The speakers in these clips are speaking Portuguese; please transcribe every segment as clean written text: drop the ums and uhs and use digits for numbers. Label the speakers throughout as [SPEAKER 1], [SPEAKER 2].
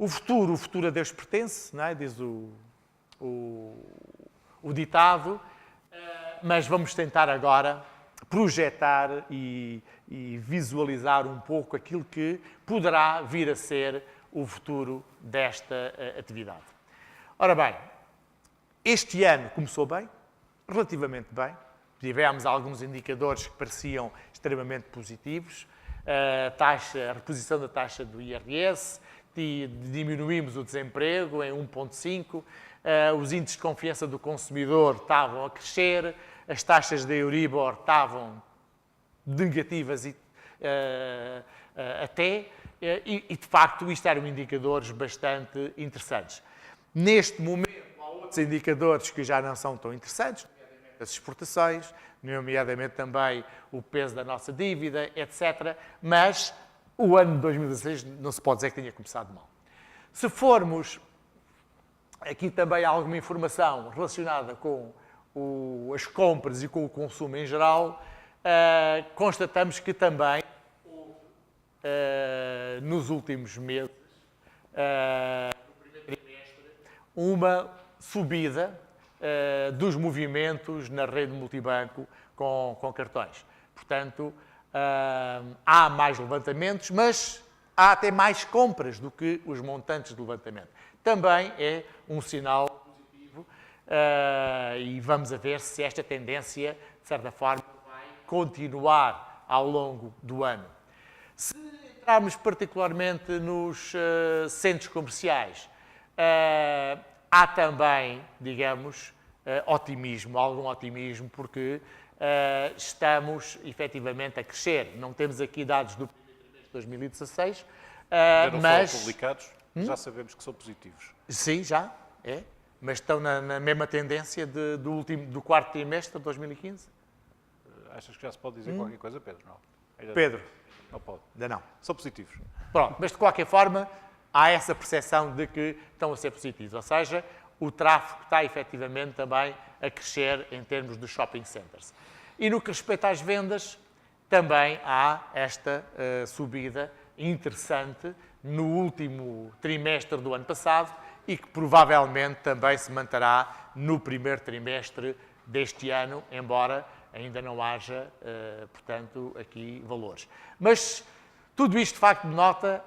[SPEAKER 1] O futuro a Deus pertence, não é? Diz o ditado, mas vamos tentar agora projetar e visualizar um pouco aquilo que poderá vir a ser o futuro desta atividade. Ora bem, este ano começou bem, relativamente bem. Tivemos alguns indicadores que pareciam extremamente positivos. A reposição da taxa do IRS, diminuímos o desemprego em 1,5%, os índices de confiança do consumidor estavam a crescer, as taxas da Euribor estavam negativas até, e de facto isto eram indicadores bastante interessantes. Neste momento há outros indicadores que já não são tão interessantes, nomeadamente as exportações, nomeadamente também o peso da nossa dívida, etc. Mas o ano de 2016 não se pode dizer que tenha começado mal. Se formos aqui também há alguma informação relacionada com as compras e com o consumo em geral, constatamos que também nos últimos meses, no primeiro trimestre, uma subida dos movimentos na rede multibanco com cartões. Portanto, há mais levantamentos, mas há até mais compras do que os montantes de levantamento. Também é um sinal positivo e vamos a ver se esta tendência, de certa forma, vai continuar ao longo do ano. Se entrarmos particularmente nos centros comerciais, há também, digamos, algum otimismo, porque estamos efetivamente a crescer. Não temos aqui dados do primeiro trimestre de 2016,
[SPEAKER 2] mas foram publicados, já sabemos que são positivos.
[SPEAKER 1] Sim, já, é. Mas estão na mesma tendência do quarto trimestre de 2015?
[SPEAKER 2] Achas que já se pode dizer qualquer coisa, Pedro? Não.
[SPEAKER 1] Pedro?
[SPEAKER 2] Não pode.
[SPEAKER 1] Ainda não.
[SPEAKER 2] São positivos.
[SPEAKER 1] Pronto, mas de qualquer forma há essa percepção de que estão a ser positivos. Ou seja, o tráfego está efetivamente também a crescer em termos dos shopping centers. E no que respeita às vendas, também há esta subida interessante no último trimestre do ano passado e que provavelmente também se manterá no primeiro trimestre deste ano, embora ainda não haja, portanto, aqui valores. Mas tudo isto, de facto, denota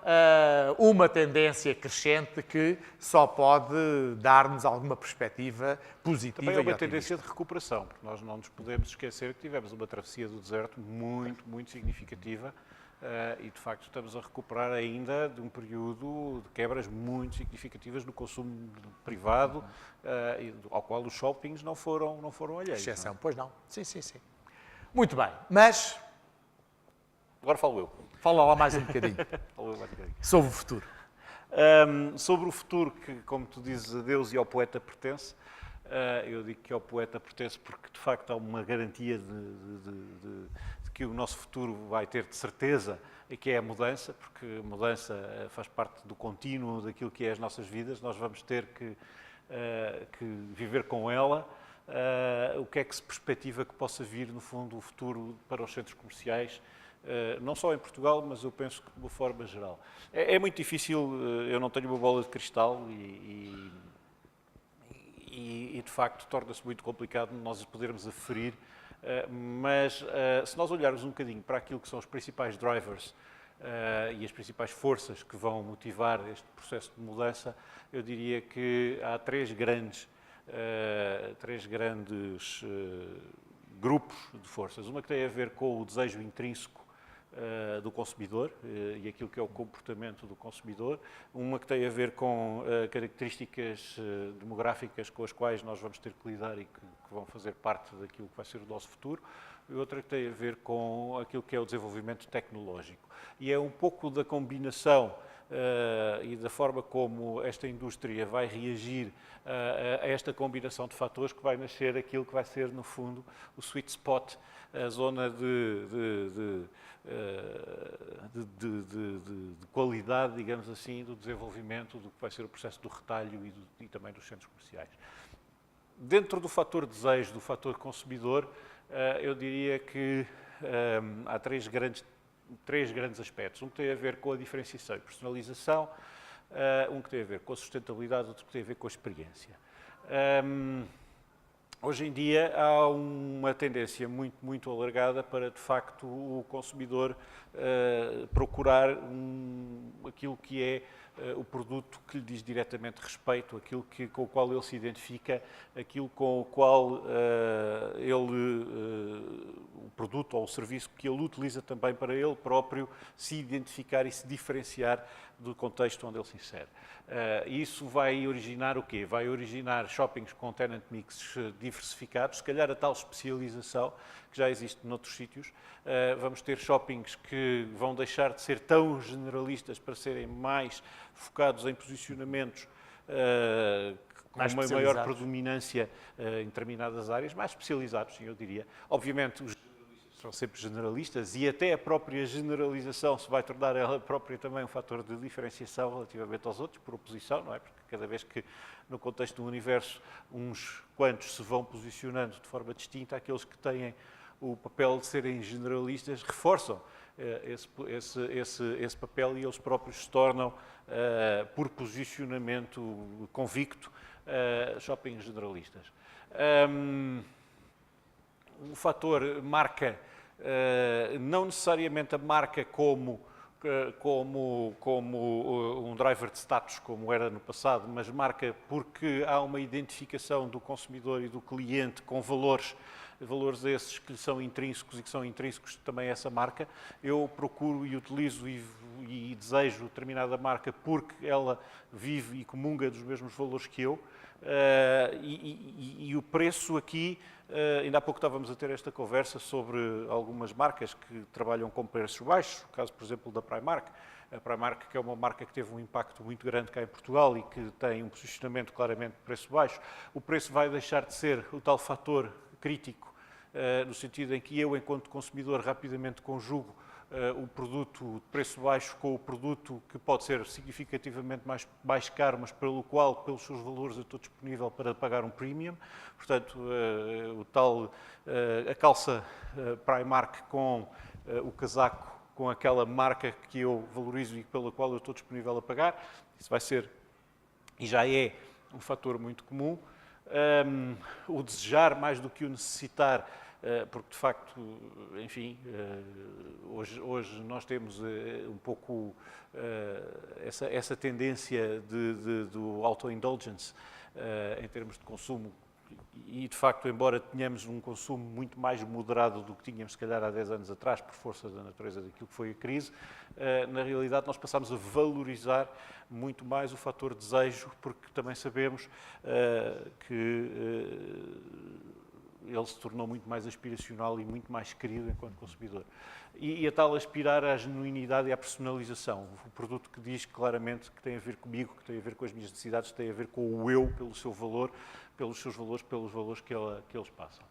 [SPEAKER 1] uma tendência crescente que só pode dar-nos alguma perspectiva positiva.
[SPEAKER 2] Também é uma tendência de recuperação, porque nós não nos podemos esquecer que tivemos uma travessia do deserto muito significativa e, de facto, estamos a recuperar ainda de um período de quebras muito significativas no consumo privado, ao qual os shoppings não foram alheios.
[SPEAKER 1] Exceção, não? Pois não. Sim. Muito bem, mas...
[SPEAKER 2] Agora falo eu.
[SPEAKER 1] Fala lá mais um bocadinho. Sobre o futuro.
[SPEAKER 2] Sobre o futuro, que, como tu dizes, a Deus e ao poeta pertence, eu digo que ao poeta pertence porque, de facto, há uma garantia de que o nosso futuro vai ter de certeza, e que é a mudança, porque a mudança faz parte do contínuo daquilo que é as nossas vidas, nós vamos ter que viver com ela. O que é que se perspectiva que possa vir, no fundo, o futuro para os centros comerciais, não só em Portugal, mas eu penso que de uma forma geral. É muito difícil, eu não tenho uma bola de cristal e de facto, torna-se muito complicado nós podermos aferir, mas se nós olharmos um bocadinho para aquilo que são os principais drivers e as principais forças que vão motivar este processo de mudança, eu diria que há três grandes grupos de forças. Uma que tem a ver com o desejo intrínseco do consumidor e aquilo que é o comportamento do consumidor, uma que tem a ver com características demográficas com as quais nós vamos ter que lidar e que vão fazer parte daquilo que vai ser o nosso futuro, e outra que tem a ver com aquilo que é o desenvolvimento tecnológico. E é um pouco da combinação e da forma como esta indústria vai reagir a esta combinação de fatores que vai nascer aquilo que vai ser, no fundo, o sweet spot, a zona de qualidade, digamos assim, do desenvolvimento do que vai ser o processo do retalho e também dos centros comerciais. Dentro do fator desejo, do fator consumidor, eu diria que há três grandes aspectos. Um que tem a ver com a diferenciação e personalização, um que tem a ver com a sustentabilidade, outro que tem a ver com a experiência. Hoje em dia há uma tendência muito alargada para, de facto, o consumidor procurar aquilo que é o produto que lhe diz diretamente respeito, aquilo com o qual ele se identifica, aquilo com o qual o produto ou o serviço que ele utiliza também para ele próprio se identificar e se diferenciar do contexto onde ele se insere. Isso vai originar o quê? Vai originar shoppings com tenant mix diversificados, se calhar a tal especialização que já existe noutros sítios. Vamos ter shoppings que vão deixar de ser tão generalistas para serem mais focados em posicionamentos com uma maior predominância em determinadas áreas, mais especializados, sim, eu diria. Obviamente, os são sempre generalistas e até a própria generalização se vai tornar ela própria também um fator de diferenciação relativamente aos outros, por oposição, não é? Porque cada vez que no contexto do universo uns quantos se vão posicionando de forma distinta, aqueles que têm o papel de serem generalistas reforçam esse papel e eles próprios se tornam, por posicionamento convicto, shoppings generalistas. O fator marca, não necessariamente a marca como um driver de status, como era no passado, mas marca porque há uma identificação do consumidor e do cliente com valores esses que lhe são intrínsecos e que são intrínsecos também a essa marca. Eu procuro e utilizo e desejo determinada marca porque ela vive e comunga dos mesmos valores que eu. E o preço aqui, ainda há pouco estávamos a ter esta conversa sobre algumas marcas que trabalham com preços baixos, o caso, por exemplo, da Primark. A Primark, que é uma marca que teve um impacto muito grande cá em Portugal e que tem um posicionamento claramente de preço baixo. O preço vai deixar de ser o tal fator crítico, no sentido em que eu, enquanto consumidor, rapidamente conjugo o produto de preço baixo com o produto que pode ser significativamente mais caro, mas pelos seus valores eu estou disponível para pagar um premium. Portanto, a calça Primark com o casaco com aquela marca que eu valorizo e pela qual eu estou disponível a pagar, isso vai ser, e já é, um fator muito comum. O desejar mais do que o necessitar, porque de facto, enfim, hoje nós temos um pouco essa tendência do auto-indulgence em termos de consumo e de facto, embora tenhamos um consumo muito mais moderado do que tínhamos se calhar há 10 anos atrás, por força da natureza daquilo que foi a crise, na realidade nós passámos a valorizar muito mais o fator desejo, porque também sabemos que ele se tornou muito mais aspiracional e muito mais querido enquanto consumidor. E a tal aspirar à genuinidade e à personalização. O produto que diz claramente que tem a ver comigo, que tem a ver com as minhas necessidades, que tem a ver com o eu, pelo seu valor, pelos seus valores, pelos valores que eles passam.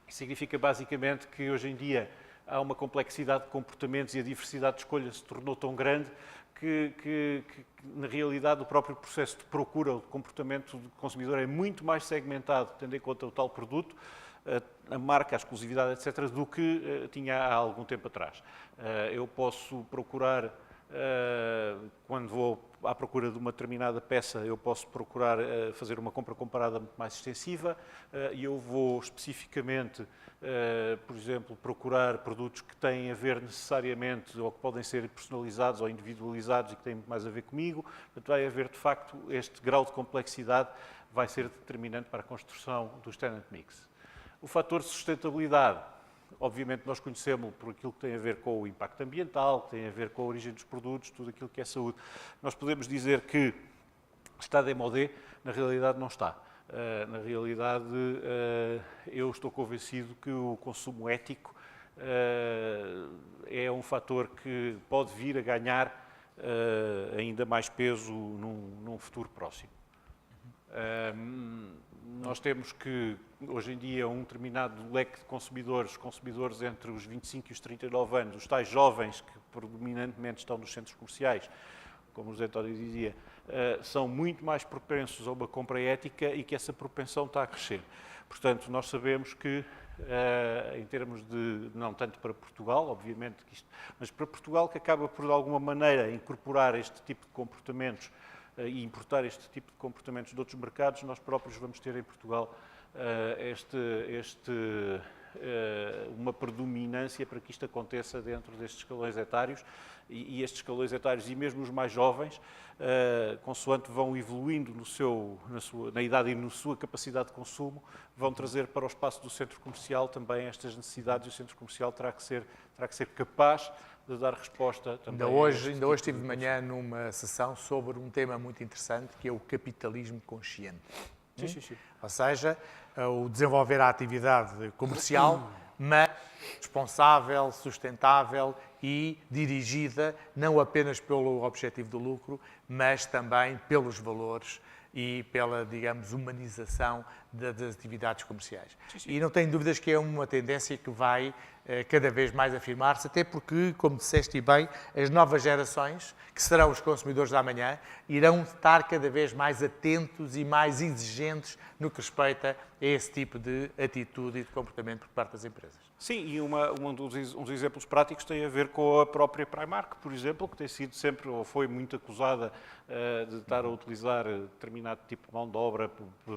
[SPEAKER 2] Significa basicamente que hoje em dia há uma complexidade de comportamentos e a diversidade de escolhas se tornou tão grande que na realidade o próprio processo de procura, o comportamento do consumidor é muito mais segmentado, tendo em conta o tal produto, a marca, a exclusividade, etc., do que tinha há algum tempo atrás. Eu posso procurar, quando vou à procura de uma determinada peça, eu posso procurar fazer uma compra comparada muito mais extensiva e eu vou especificamente, por exemplo, procurar produtos que têm a ver necessariamente ou que podem ser personalizados ou individualizados e que têm muito mais a ver comigo. Portanto, vai haver, de facto, este grau de complexidade vai ser determinante para a construção dos tenant mix. O fator sustentabilidade, obviamente nós conhecemos por aquilo que tem a ver com o impacto ambiental, que tem a ver com a origem dos produtos, tudo aquilo que é saúde. Nós podemos dizer que está démodé, na realidade não está. Na realidade, eu estou convencido que o consumo ético é um fator que pode vir a ganhar ainda mais peso num futuro próximo. Nós temos que, hoje em dia, um determinado leque de consumidores entre os 25 e os 39 anos, os tais jovens que predominantemente estão nos centros comerciais, como o José António dizia, são muito mais propensos a uma compra ética e que essa propensão está a crescer. Portanto, nós sabemos que, em termos de, não tanto para Portugal, obviamente, mas para Portugal, que acaba por, de alguma maneira, incorporar este tipo de comportamentos e importar este tipo de comportamentos de outros mercados, nós próprios vamos ter em Portugal uma predominância para que isto aconteça dentro destes escalões etários e estes escalões etários e mesmo os mais jovens, consoante vão evoluindo na idade e na sua capacidade de consumo, vão trazer para o espaço do centro comercial também estas necessidades e o centro comercial terá que ser capaz de dar resposta também.
[SPEAKER 1] Ainda hoje estive de manhã numa sessão sobre um tema muito interessante, que é o capitalismo consciente.
[SPEAKER 2] Sim.
[SPEAKER 1] Ou seja, o desenvolver a atividade comercial, mas responsável, sustentável e dirigida não apenas pelo objetivo do lucro, mas também pelos valores e pela, digamos, humanização das atividades comerciais.
[SPEAKER 2] Sim.
[SPEAKER 1] E não tenho dúvidas que é uma tendência que vai cada vez mais afirmar-se, até porque, como disseste bem, as novas gerações, que serão os consumidores da amanhã, irão estar cada vez mais atentos e mais exigentes no que respeita a esse tipo de atitude e de comportamento por parte das empresas.
[SPEAKER 2] Sim, e uns exemplos práticos tem a ver com a própria Primark, por exemplo, que tem sido sempre, ou foi muito acusada de estar a utilizar determinado tipo de mão de obra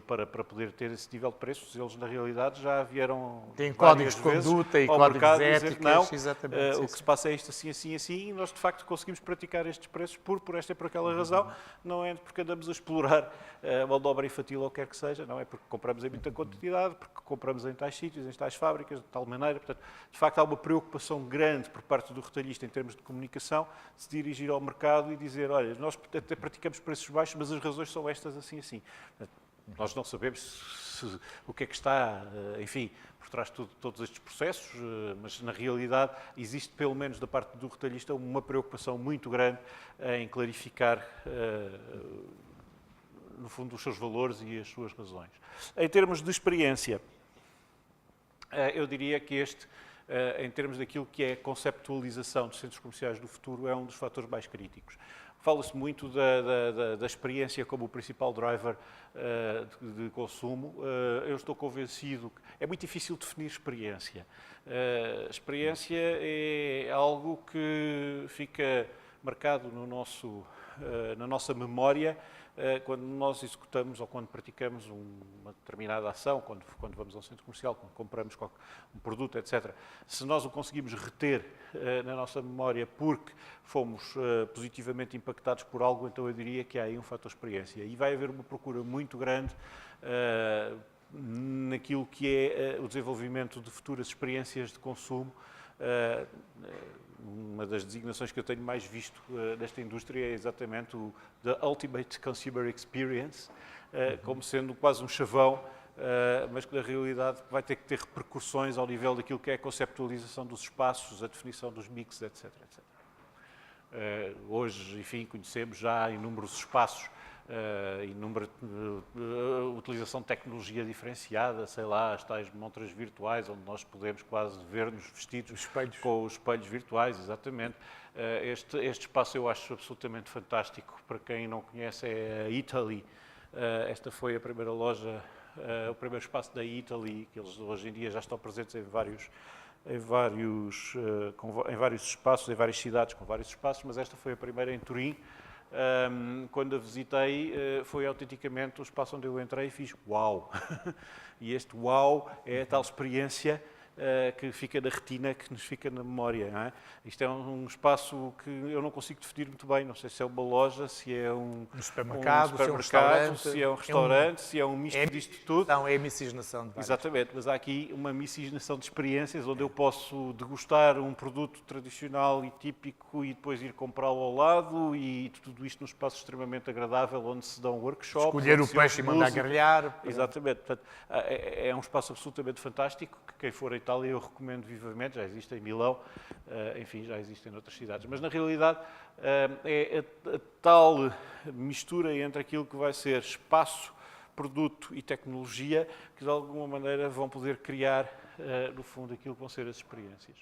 [SPEAKER 2] para poder ter esse nível de preços. Eles, na realidade, já vieram
[SPEAKER 1] Tem códigos de conduta e códigos éticos,
[SPEAKER 2] não,
[SPEAKER 1] exatamente.
[SPEAKER 2] O que se passa é isto assim, e nós, de facto, conseguimos praticar estes preços por esta e por aquela razão. Não é porque andamos a explorar a mão de obra infantil ou o que quer que seja, não é porque compramos em muita quantidade, porque compramos em tais sítios, em tais fábricas, de tal maneira. Portanto, de facto, há uma preocupação grande por parte do retalhista em termos de comunicação, de se dirigir ao mercado e dizer, olha, nós até praticamos preços baixos, mas as razões são estas, assim. Portanto, nós não sabemos o que é que está, enfim, por trás de todos estes processos, mas na realidade existe, pelo menos da parte do retalhista, uma preocupação muito grande em clarificar, no fundo, os seus valores e as suas razões. Em termos de experiência, eu diria que em termos daquilo que é a conceptualização dos centros comerciais do futuro, é um dos fatores mais críticos. Fala-se muito da experiência como o principal driver de consumo. Eu estou convencido que é muito difícil definir experiência. Experiência é algo que fica marcado na nossa memória quando nós executamos ou quando praticamos uma determinada ação, quando vamos a um centro comercial, quando compramos um produto, etc. Se nós o conseguimos reter na nossa memória porque fomos positivamente impactados por algo, então eu diria que há aí um fator experiência. E vai haver uma procura muito grande naquilo que é o desenvolvimento de futuras experiências de consumo. Uma das designações que eu tenho mais visto nesta indústria é exatamente o The Ultimate Consumer Experience, como sendo quase um chavão, mas que na realidade vai ter que ter repercussões ao nível daquilo que é a conceptualização dos espaços, a definição dos mix, etc. Hoje, enfim, conhecemos já inúmeros espaços, utilização de tecnologia diferenciada, sei lá, as tais montras virtuais, onde nós podemos quase ver-nos vestidos com os espelhos virtuais, exatamente. Este espaço eu acho absolutamente fantástico. Para quem não conhece, é a Eataly. Esta foi a primeira loja, o primeiro espaço da Eataly, que eles hoje em dia já estão presentes em vários espaços, em várias cidades com vários espaços, mas esta foi a primeira em Turim. Quando a visitei, foi autenticamente o espaço onde eu entrei e fiz uau! E este uau é a tal experiência que fica na retina, que nos fica na memória. Não é? Isto é um espaço que eu não consigo definir muito bem, não sei se é uma loja, se é um
[SPEAKER 1] supermercado,
[SPEAKER 2] se é um restaurante, se é um misto disto tudo.
[SPEAKER 1] Não, é a miscigenação de vários.
[SPEAKER 2] Exatamente, mas há aqui uma miscigenação de experiências onde eu posso degustar um produto tradicional e típico e depois ir comprá-lo ao lado e tudo isto num espaço extremamente agradável onde se dão workshops.
[SPEAKER 1] Escolher o peixe e mandar grelhar.
[SPEAKER 2] Exatamente, portanto, é um espaço absolutamente fantástico que quem for a Itália eu recomendo vivamente, já existe em Milão, enfim, já existe em outras cidades, mas na realidade é a tal mistura entre aquilo que vai ser espaço, produto e tecnologia que de alguma maneira vão poder criar, no fundo, aquilo que vão ser as experiências.